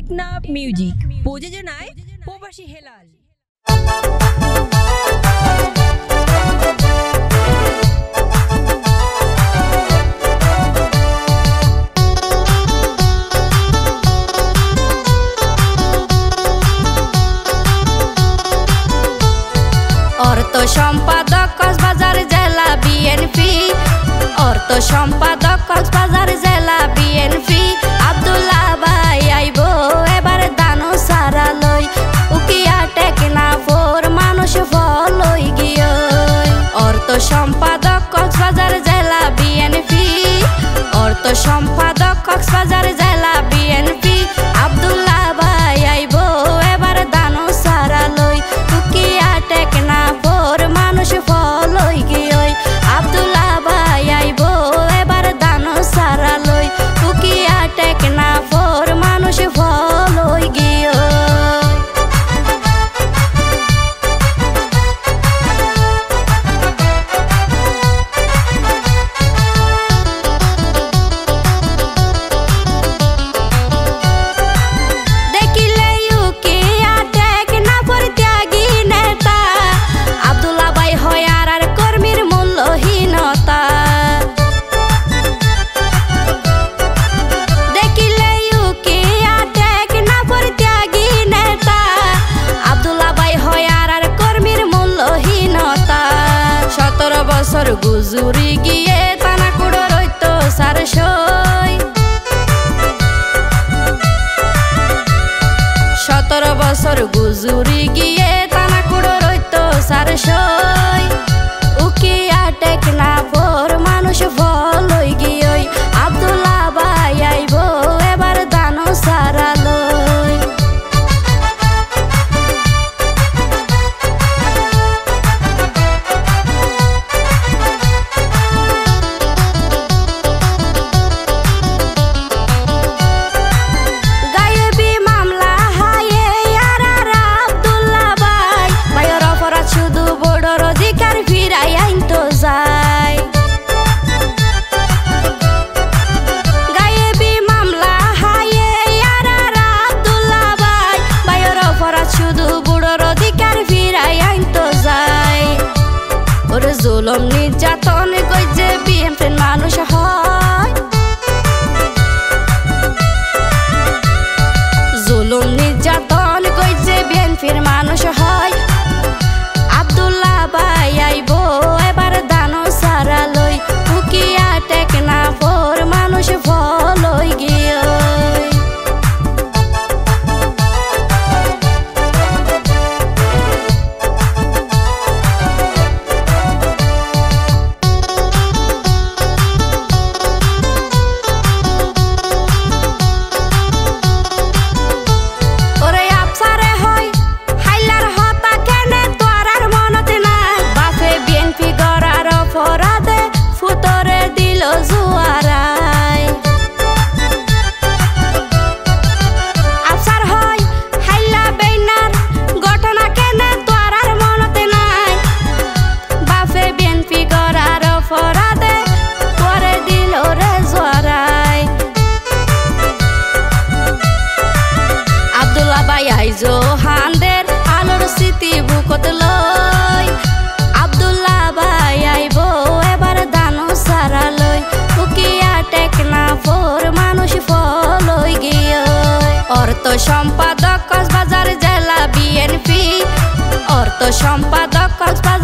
Teknaf music প্রযোজনায় প্রবাসী হেলাল। অর্থ সম্পাদক কক্সবাজার জেলা বিএনপি, অর্থ সম্পাদক কক্সবাজার জেলা বিএনপি। আব্দুল্লাহ ভাই আইব এবার দানো সারা লই, উকিয়া টেকনাফর মানুষ ফলই গিয়ে। অর্থ সম্পাদক কক্সবাজার জেলা বিএনপি, অর্থ সম্পাদক কক্সবাজার জেলা বিএনপি। আব্দুল্লাহ ভাই আইব এবার দানো সারা লই, উকিয়া টেকনাফর মানুষ ফলই গিয়ে। আব্দুল্লাহ ভাই আইব এবার দানো সারা লই, উকিয়া টেকনাফর মানুষ ফলই গিয়ে। বছর গুজুরি গিয়ে তানা কুড়ো রইত সারসই, 17 বছর গুজুরি গিয়ে তানা কুড়ো রইত সারসই। উকিয়া টেকনাফর মানুষ ফলই গিয়ে। আব্দুল্লাহ ভাই আইব এবার দানো সারা লই। জুলুম নির্যাতন কইছে বিএনপির মানুষ হয়, জুলুম নির্যাতন কইছে বিএনপির মানুষ হয়। আব্দুল্লাহ ভাই আইব এবার দানো সারা লই, উকিয়া টেকনাফর মানুষ ফলই গিয়ে। জোহানদের আলোর স্মৃতি বুকত লই। আব্দুল্লাহ ভাই আইব এবার দানো সারা লই, উকিয়া টেকনাফর মানুষ ফলই গিয়ে। অর্থ সম্পাদক কক্সবাজার জেলা বিএনপি, অর্থ সম্পাদক কক্সবাজার